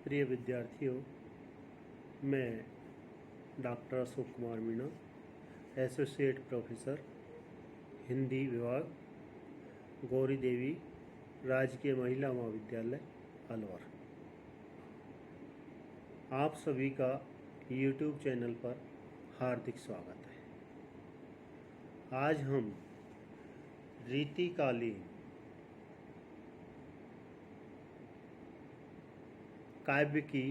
प्रिय विद्यार्थियों, मैं doctor Ashok Kumar Meena, associate professor Hindi विभाग, गौरी देवी राजकीय महिला महाविद्यालय अलवर, आप सभी का YouTube चैनल पर हार्दिक स्वागत है। आज हम रीतिकालीन काव्य की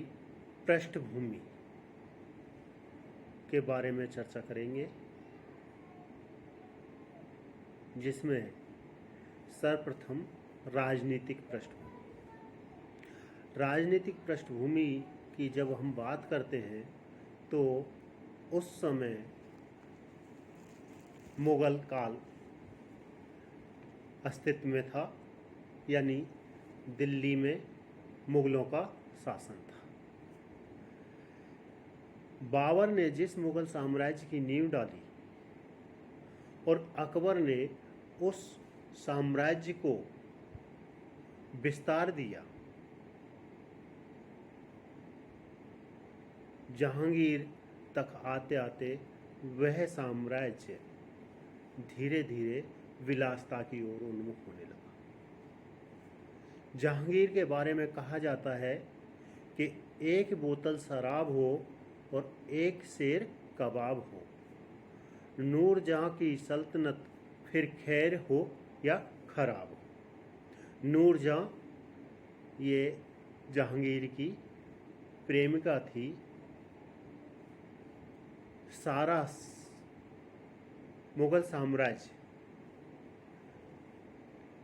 पृष्ठभूमि के बारे में चर्चा करेंगे, जिसमें सर्वप्रथम राजनीतिक पृष्ठभूमि। राजनीतिक पृष्ठभूमि की जब हम बात करते हैं तो उस समय मुगल काल अस्तित्व में था, यानी दिल्ली में मुगलों का शासन था। बाबर ने जिस मुगल साम्राज्य की नींव डाली और अकबर ने उस साम्राज्य को विस्तार दिया, जहांगीर तक आते आते वह साम्राज्य धीरे धीरे विलासिता की ओर उन्मुख होने लगा। जहांगीर के बारे में कहा जाता है कि एक बोतल शराब हो और एक शेर कबाब हो, नूरजहां की सल्तनत फिर खैर हो या खराब हो। नूरजहां ये जहांगीर की प्रेमिका थी। सारा मुगल साम्राज्य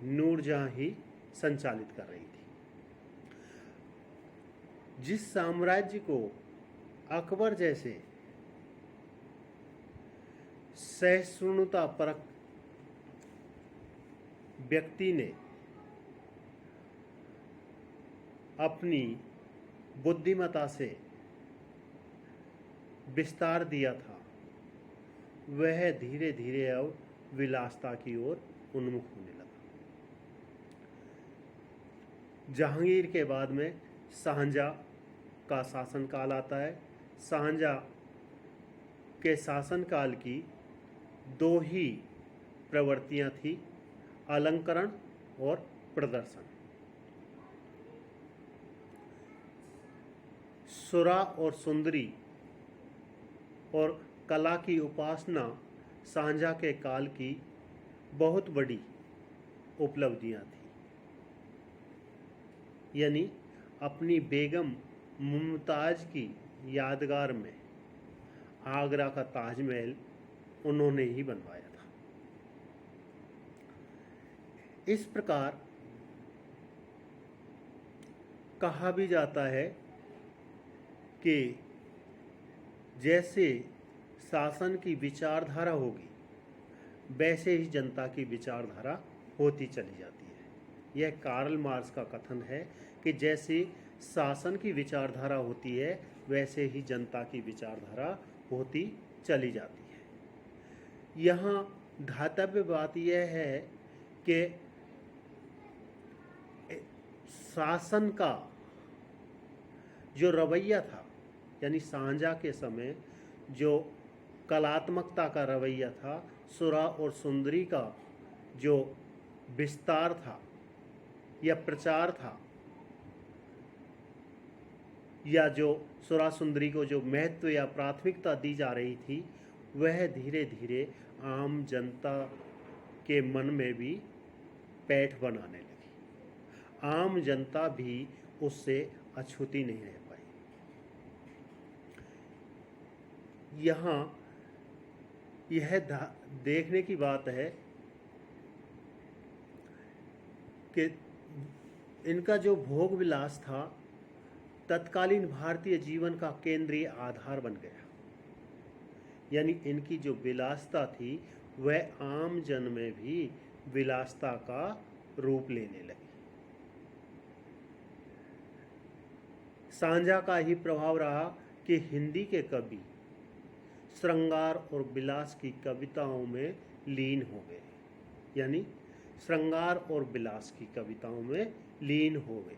नूरजहां ही संचालित कर रही थी। जिस साम्राज्य को अकबर जैसे सहिष्णुतापरक व्यक्ति ने अपनी बुद्धिमत्ता से विस्तार दिया था, वह धीरे धीरे अब विलासिता की ओर उन्मुख होने लगा। जहांगीर के बाद में शाहजहां का शासनकाल आता है। शाहजहां के शासनकाल की दो ही प्रवृत्तियां थी, अलंकरण और प्रदर्शन। सुरा और सुंदरी और कला की उपासना शाहजहां के काल की बहुत बड़ी उपलब्धियां थी। यानी अपनी बेगम मुमताज की यादगार में आगरा का ताजमहल उन्होंने ही बनवाया था। इस प्रकार कहा भी जाता है कि जैसे शासन की विचारधारा होगी, वैसे ही जनता की विचारधारा होती चली जाती है। यह कार्ल मार्क्स का कथन है कि जैसे शासन की विचारधारा होती है, वैसे ही जनता की विचारधारा होती चली जाती है। यहाँ धातव्य बात यह है कि शासन का जो रवैया था, यानी शाहजहां के समय जो कलात्मकता का रवैया था, सुरा और सुंदरी का जो विस्तार था या प्रचार था, या जो सुरा सुंदरी को जो महत्व या प्राथमिकता दी जा रही थी, वह धीरे धीरे आम जनता के मन में भी पैठ बनाने लगी। आम जनता भी उससे अछूती नहीं रह पाई। यहाँ यह देखने की बात है कि इनका जो भोग विलास था, तत्कालीन भारतीय जीवन का केंद्रीय आधार बन गया। यानी इनकी जो विलासिता थी, वह आम जन में भी विलासिता का रूप लेने लगी। शाहजहां का ही प्रभाव रहा कि हिंदी के कवि श्रृंगार और विलास की कविताओं में लीन हो गए। यानी श्रृंगार और विलास की कविताओं में लीन हो गए।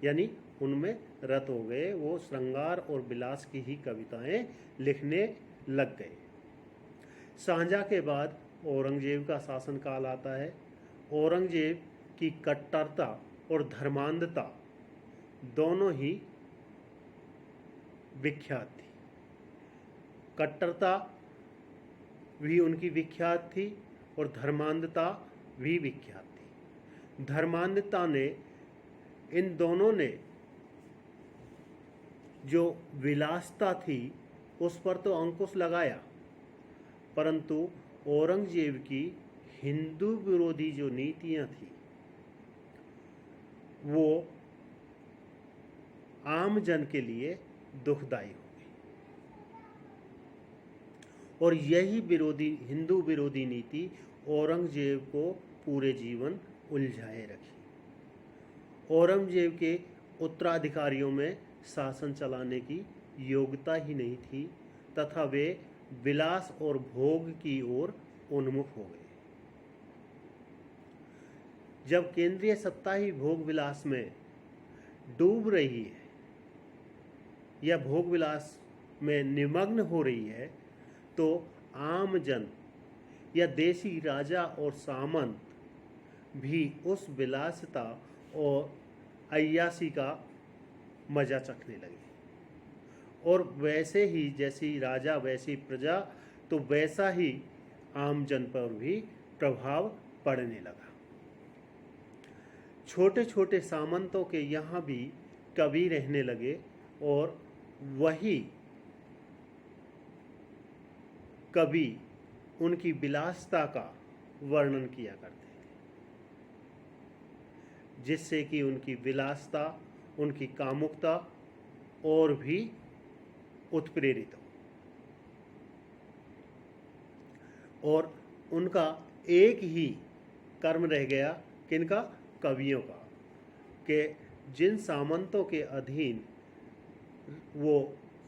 यानी उनमें रत हो गए, वो श्रृंगार और विलास की ही कविताएं लिखने लग गए। शाहजहां के बाद औरंगजेब का शासनकाल आता है। औरंगजेब की कट्टरता और धर्मांधता दोनों ही विख्यात थी। कट्टरता भी उनकी विख्यात थी और धर्मांधता भी विख्यात थी। धर्मांधता ने, इन दोनों ने जो विलासता थी उस पर तो अंकुश लगाया, परंतु औरंगजेब की हिंदू विरोधी जो नीतियां थी वो आम जन के लिए दुखदायी हो गई, और यही हिंदू विरोधी नीति औरंगजेब को पूरे जीवन उलझाए रखी। औरंगजेब के उत्तराधिकारियों में शासन चलाने की योग्यता ही नहीं थी तथा वे विलास और भोग की ओर उन्मुख हो गए। जब केंद्रीय सत्ता ही भोग विलास में डूब रही है या भोग विलास में निमग्न हो रही है, तो आम जन या देशी राजा और सामंत भी उस विलासिता और अय्यासी का मजा चखने लगे, और वैसे ही जैसी राजा वैसी प्रजा, तो वैसा ही आम जन पर भी प्रभाव पड़ने लगा। छोटे छोटे सामंतों के यहाँ भी कवि रहने लगे और वही कवि उनकी विलासता का वर्णन किया करते थे, जिससे कि उनकी विलासता, उनकी कामुकता और भी उत्प्रेरित हो। और उनका एक ही कर्म रह गया, किनका? कवियों का, कि जिन सामंतों के अधीन वो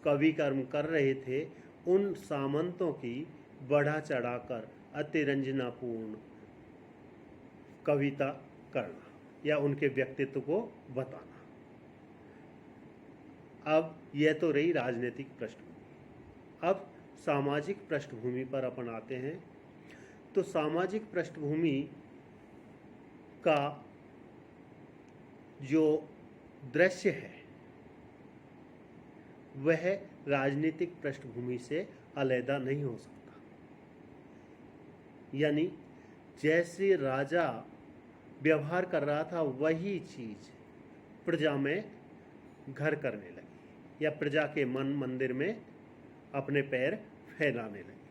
कवि कर्म कर रहे थे उन सामंतों की बढ़ा चढ़ाकर अतिरंजनापूर्ण कविता करना या उनके व्यक्तित्व को बताना। अब यह तो रही राजनीतिक पृष्ठभूमि। अब सामाजिक पृष्ठभूमि पर अपन आते हैं। तो सामाजिक पृष्ठभूमि का जो दृश्य है वह राजनीतिक पृष्ठभूमि से अलग नहीं हो सकता। यानी जैसे राजा व्यवहार कर रहा था वही चीज प्रजा में घर करने लगी या प्रजा के मन मंदिर में अपने पैर फैलाने लगी।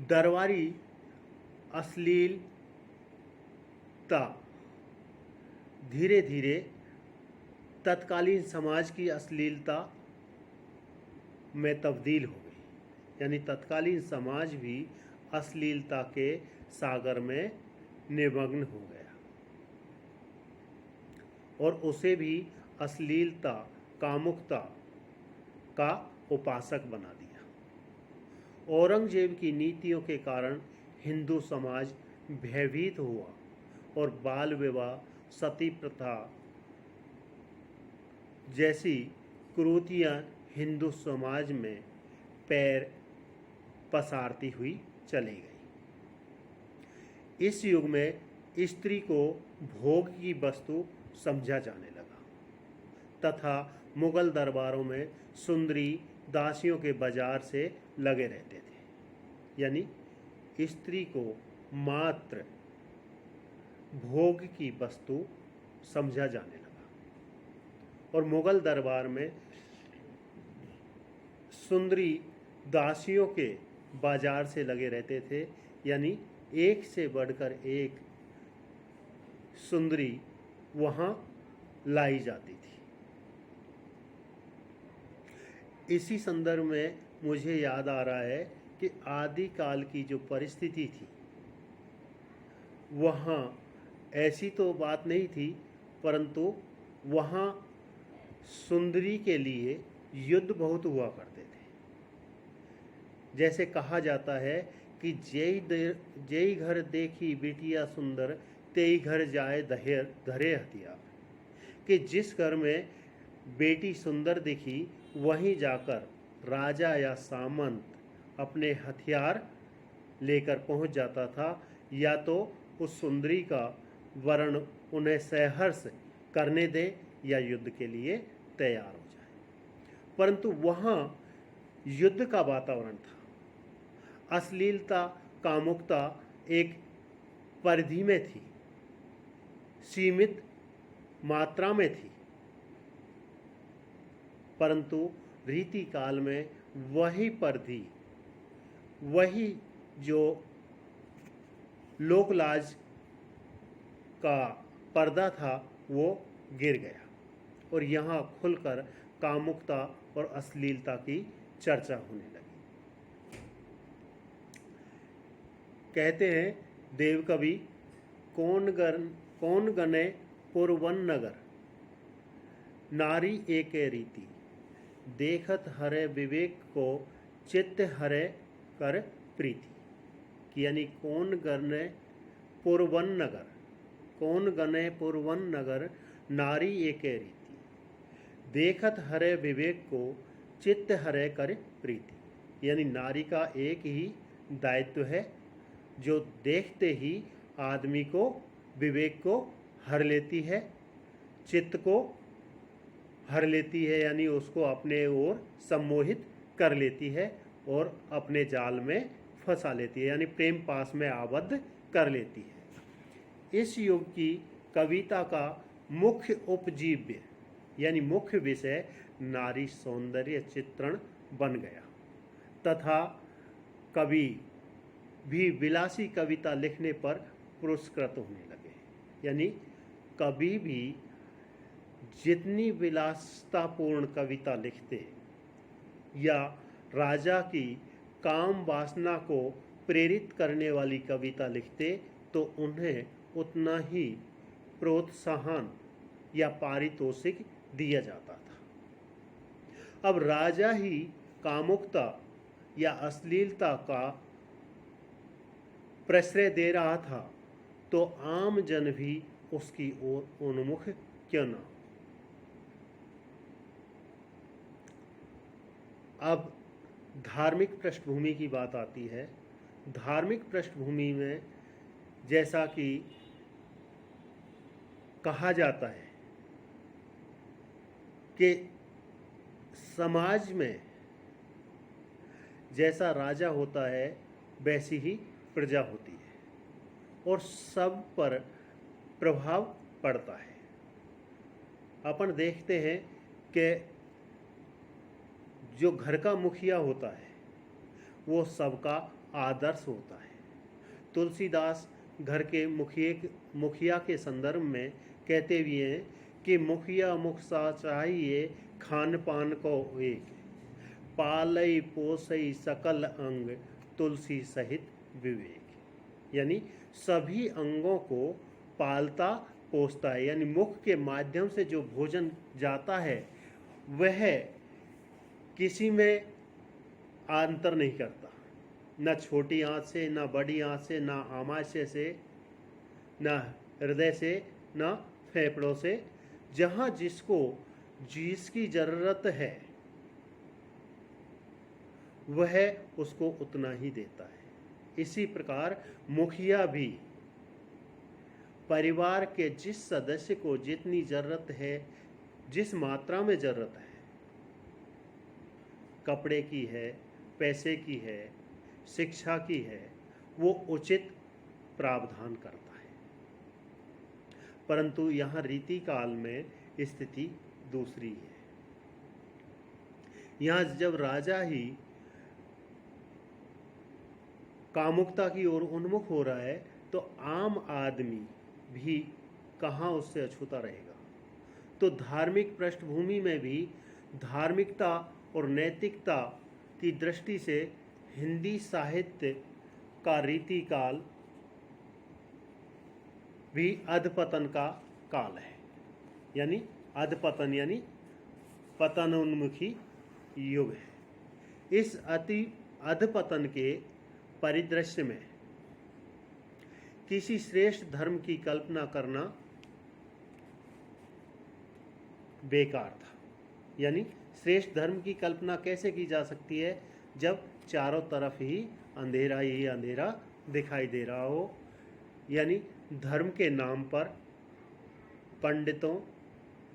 दरबारी अश्लीलता धीरे धीरे तत्कालीन समाज की अश्लीलता में तब्दील हो गई, यानी तत्कालीन समाज भी अश्लीलता के सागर में निमग्न हो गया और उसे भी अश्लीलता, कामुकता का उपासक बना दिया। औरंगजेब की नीतियों के कारण हिंदू समाज भयभीत हुआ और बाल विवाह, सती प्रथा जैसी कुरीतियां हिंदू समाज में पैर पसारती हुई चली गई। इस युग में स्त्री को भोग की वस्तु समझा जाने लगा तथा मुगल दरबारों में सुंदरी दासियों के बाजार से लगे रहते थे, यानी स्त्री को मात्र भोग की वस्तु समझा जाने लगा। और मुगल दरबार में सुंदरी दासियों के बाजार से लगे रहते थे, यानी एक से बढ़कर एक सुंदरी वहाँ लाई जाती थी। इसी संदर्भ में मुझे याद आ रहा है कि आदिकाल की जो परिस्थिति थी वहाँ ऐसी तो बात नहीं थी, परंतु वहाँ सुंदरी के लिए युद्ध बहुत हुआ करते थे। जैसे कहा जाता है कि जेई घर देखी बिटिया सुंदर, तेई घर जाए धरे हथियार, कि जिस घर में बेटी सुंदर दिखी वहीं जाकर राजा या सामंत अपने हथियार लेकर पहुंच जाता था, या तो उस सुंदरी का वर्ण उन्हें सहर्ष करने दे या युद्ध के लिए तैयार हो जाए। परंतु वहाँ युद्ध का वातावरण था, अश्लीलता कामुकता एक परिधि में थी, सीमित मात्रा में थी, परंतु रीति काल में वही परिधि, वही जो लोकलाज का पर्दा था वो गिर गया और यहाँ खुलकर कामुकता और अश्लीलता की चर्चा होने लगी। कहते हैं देव कवि, कौन गने पुरवन नगर, नारी एक रीति, देखत हरे विवेक को चित्त हरे कर प्रीति। यानी कौन गने पुरवन नगर, कौन गने पुरवन नगर, नारी एक रीति, देखत हरे विवेक को चित्त हरे कर प्रीति। यानी नारी का एक ही दायित्व है जो देखते ही आदमी को, विवेक को हर लेती है, चित्त को हर लेती है, यानी उसको अपने ओर सम्मोहित कर लेती है और अपने जाल में फंसा लेती है, यानी प्रेम पास में आबद्ध कर लेती है। इस युग की कविता का मुख्य उपजीव्य यानी मुख्य विषय नारी सौंदर्य चित्रण बन गया तथा कवि भी विलासी कविता लिखने पर पुरस्कृत होने लगे। यानी कवि भी जितनी विलासतापूर्ण कविता लिखते या राजा की काम वासना को प्रेरित करने वाली कविता लिखते तो उन्हें उतना ही प्रोत्साहन या पारितोषिक दिया जाता था। अब राजा ही कामुकता या अश्लीलता का प्रश्रय दे रहा था तो आम जन भी उसकी ओर उन्मुख क्यों न। अब धार्मिक पृष्ठभूमि की बात आती है। धार्मिक पृष्ठभूमि में जैसा कि कहा जाता है कि समाज में जैसा राजा होता है वैसी ही प्रजा होती है और सब पर प्रभाव पड़ता है। अपन देखते हैं कि जो घर का मुखिया होता है वो सबका आदर्श होता है। तुलसीदास घर के मुखिया के संदर्भ में कहते भी हैं कि मुखिया मुख सा चाहिए खान पान को एक, पालई पोसई सकल अंग तुलसी सहित विवेक। यानी सभी अंगों को पालता पोसता है, यानी मुख के माध्यम से जो भोजन जाता है वह किसी में अंतर नहीं करता, न छोटी आंत से, न बड़ी आंत से, न आमाशय से, न हृदय से, न फेफड़ों से। जहाँ जिसकी जरूरत है वह उसको उतना ही देता है। इसी प्रकार मुखिया भी परिवार के जिस सदस्य को जितनी जरूरत है, जिस मात्रा में जरूरत है, कपड़े की है, पैसे की है, शिक्षा की है, वो उचित प्रावधान करता है। परंतु यहाँ रीति काल में स्थिति दूसरी है। यहाँ जब राजा ही कामुकता की ओर उन्मुख हो रहा है तो आम आदमी भी कहाँ उससे अछूता रहेगा। तो धार्मिक पृष्ठभूमि में भी धार्मिकता और नैतिकता की दृष्टि से हिंदी साहित्य का रीति काल भी अधपतन का काल है। यानी अधपतन यानी पतनोन्मुखी युग है। इस अधपतन के परिदृश्य में किसी श्रेष्ठ धर्म की कल्पना करना बेकार था। यानी श्रेष्ठ धर्म की कल्पना कैसे की जा सकती है, जब चारों तरफ ही अंधेरा दिखाई दे रहा हो। यानी धर्म के नाम पर पंडितों,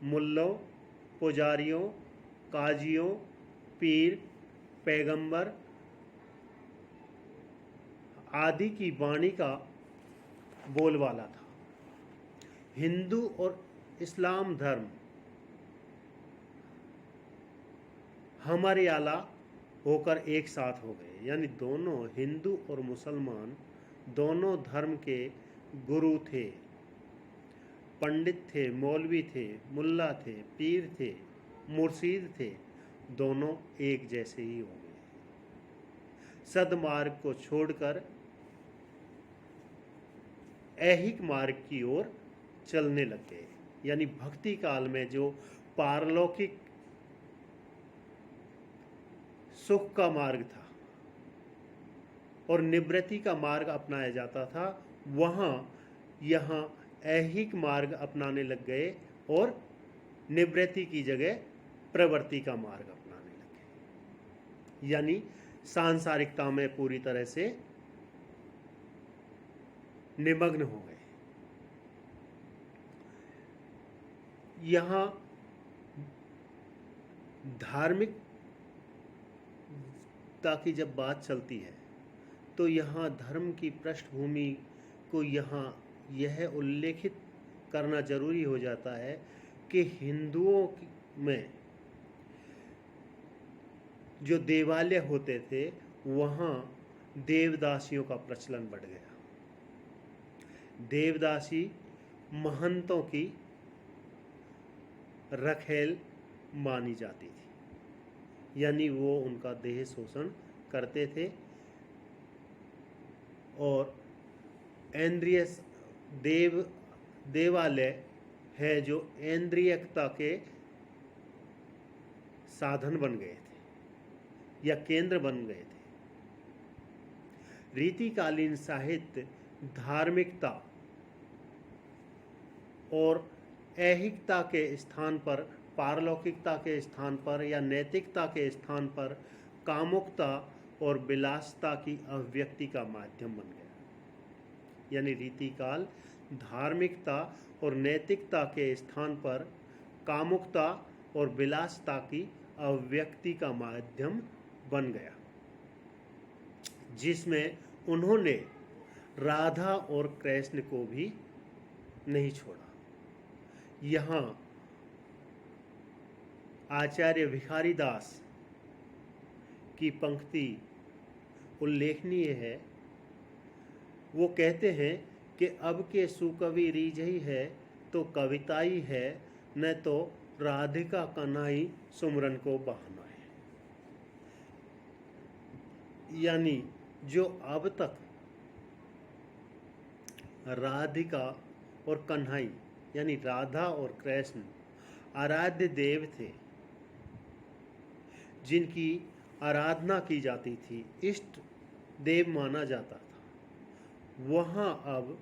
मुल्लों, पुजारियों, काजियों, पीर, पैगंबर आदि की वाणी का बोलबाला था। हिंदू और इस्लाम धर्म हमारे आला होकर एक साथ हो गए। यानी दोनों हिंदू और मुसलमान दोनों धर्म के गुरु थे, पंडित थे, मौलवी थे, मुल्ला थे, पीर थे, मुर्शीद थे, दोनों एक जैसे ही हो गए। सद्मार्ग को छोड़कर ऐहिक मार्ग की ओर चलने लग गए। यानी भक्ति काल में जो पारलौकिक सुख का मार्ग था और निवृत्ति का मार्ग अपनाया जाता था, वहाँ यहाँ ऐहिक मार्ग अपनाने लग गए और निवृत्ति की जगह प्रवृत्ति का मार्ग अपनाने लगे। यानी सांसारिकता में पूरी तरह से निमग्न हो गए। यहाँ धार्मिकता की जब बात चलती है तो यहाँ धर्म की पृष्ठभूमि को यहाँ यह उल्लेखित करना जरूरी हो जाता है कि हिंदुओं में जो देवालय होते थे वहाँ देवदासियों का प्रचलन बढ़ गया। देवदासी महंतों की रखेल मानी जाती थी। यानी वो उनका देह शोषण करते थे और इंद्रिय देवालय है जो इंद्रियकता के साधन बन गए थे या केंद्र बन गए थे। रीतिकालीन साहित्य धार्मिकता और ऐहिकता के स्थान पर, पारलौकिकता के स्थान पर या नैतिकता के स्थान पर कामुकता और विलासता की अभिव्यक्ति का माध्यम बन गया। यानी रीतिकाल धार्मिकता और नैतिकता के स्थान पर कामुकता और विलासता की अभिव्यक्ति का माध्यम बन गया, जिसमें उन्होंने राधा और कृष्ण को भी नहीं छोड़ा। यहाँ आचार्य भिखारी दास की पंक्ति उल्लेखनीय है। वो कहते हैं कि अब के सुकवि रीझई है तो कविताई है, न तो राधिका कन्हई सुमरन को बहाना है। यानी जो अब तक राधिका और कन्हई यानी राधा और कृष्ण आराध्य देव थे, जिनकी आराधना की जाती थी, इष्ट देव माना जाता था, वहाँ अब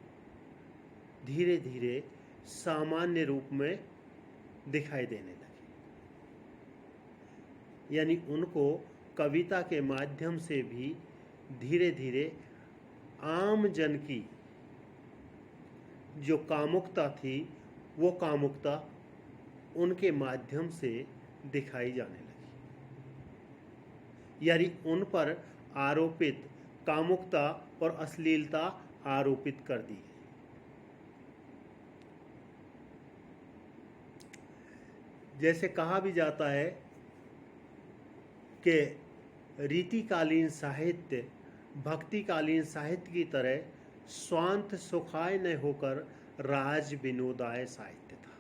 धीरे धीरे सामान्य रूप में दिखाई देने लगे। यानी उनको कविता के माध्यम से भी धीरे धीरे आम जन की जो कामुकता थी वो कामुकता उनके माध्यम से दिखाई जाने लगी। यानी उन पर आरोपित कामुकता और अश्लीलता आरोपित कर दी गई। जैसे कहा भी जाता है कि रीतिकालीन साहित्य भक्तिकालीन साहित्य की तरह स्वांत सुखाय न होकर राज विनोदाय साहित्य था।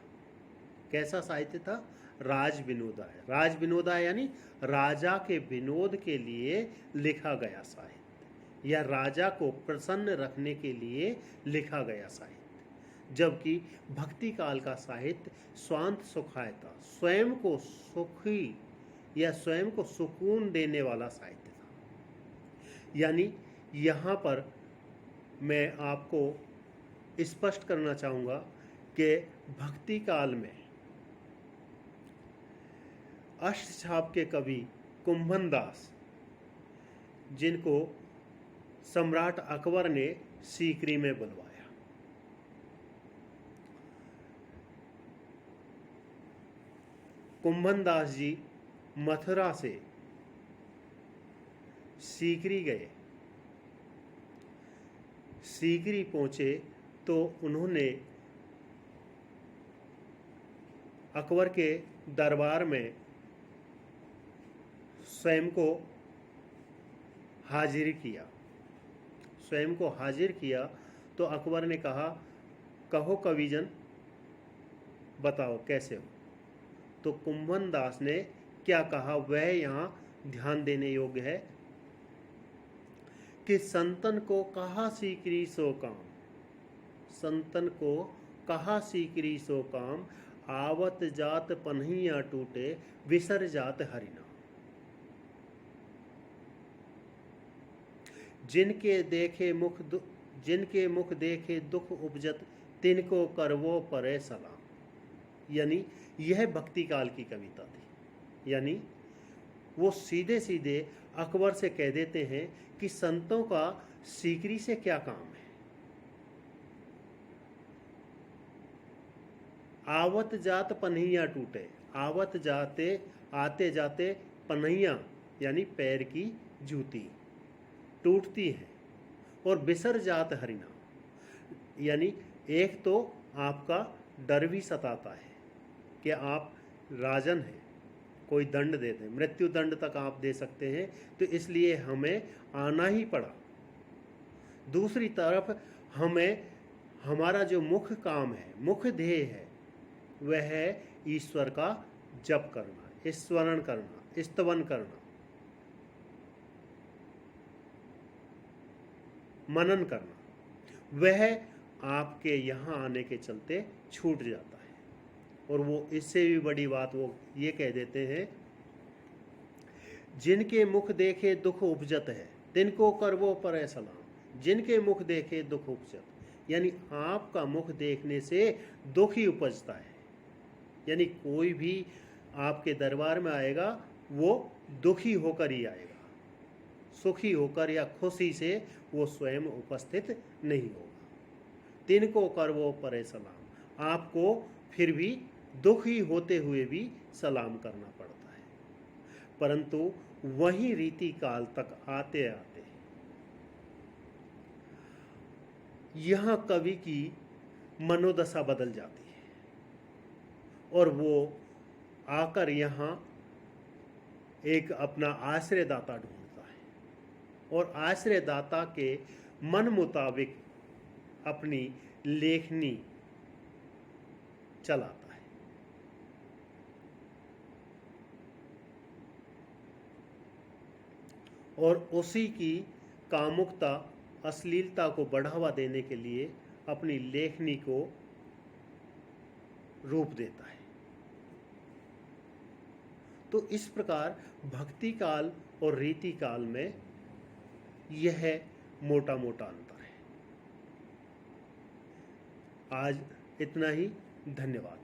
कैसा साहित्य था? राज विनोदाय। राज विनोदाय यानी राजा के विनोद के लिए लिखा गया साहित्य या राजा को प्रसन्न रखने के लिए लिखा गया साहित्य। जबकि भक्ति काल का साहित्य स्वांत सुखाय था, स्वयं को सुखी या स्वयं को सुकून देने वाला साहित्य था। यानी यहाँ पर मैं आपको स्पष्ट करना चाहूँगा कि भक्ति काल में अष्टछाप के कवि कुंभन दास, जिनको सम्राट अकबर ने सीकरी में बुलवाया, कुंभन दास जी मथुरा से सीकरी गए। सीकरी पहुंचे तो उन्होंने अकबर के दरबार में स्वयं को हाजिर किया। स्वयं को हाजिर किया तो अकबर ने कहा, कहो कविजन, बताओ कैसे हो। तो कुंभन दास ने क्या कहा वह यहाँ ध्यान देने योग्य है कि संतन को कहा सीकरी सो काम, संतन को कहा सीकरी सो काम, आवत जात पन्हिया टूटे, विसर जात हरिनाम। जिनके मुख देखे दुख उपजत, तिनको करवो परे सलाम। यानी यह भक्ति काल की कविता थी। यानी वो सीधे सीधे अकबर से कह देते हैं कि संतों का सीकरी से क्या काम है। आवत जात पन्हिया टूटे, आवत जाते आते जाते पन्हिया यानी पैर की जूती टूटती है, और बिसर जात हरिनाम यानी एक तो आपका डर भी सताता है कि आप राजन हैं, कोई दंड देते हैं, मृत्यु दंड तक आप दे सकते हैं, तो इसलिए हमें आना ही पड़ा। दूसरी तरफ हमें हमारा जो मुख्य काम है, मुख्य ध्येय है, वह है ईश्वर का जप करना, स्मरण करना, स्तवन करना, मनन करना। वह आपके यहाँ आने के चलते छूट जाता है। और वो इससे भी बड़ी बात वो ये कह देते हैं, जिनके मुख देखे दुख उपजत है, तिनको करवो परे सलाम। जिनके मुख देखे दुख उपजत, यानी आपका मुख देखने से दुख ही उपजता है। यानी कोई भी आपके दरबार में आएगा वो दुखी होकर ही आएगा, सुखी होकर या खुशी से वो स्वयं उपस्थित नहीं होगा। तिनको करवो परे सलाम, आपको फिर भी दुखी होते हुए भी सलाम करना पड़ता है। परंतु वही रीति काल तक आते आते यहाँ कवि की मनोदशा बदल जाती है और वो आकर यहाँ एक अपना आश्रयदाता ढूंढता है और आश्रयदाता के मन मुताबिक अपनी लेखनी चलाता है। और उसी की कामुकता, अश्लीलता को बढ़ावा देने के लिए अपनी लेखनी को रूप देता है। तो इस प्रकार भक्ति काल और रीति काल में यह मोटा मोटा अंतर है। आज इतना ही, धन्यवाद।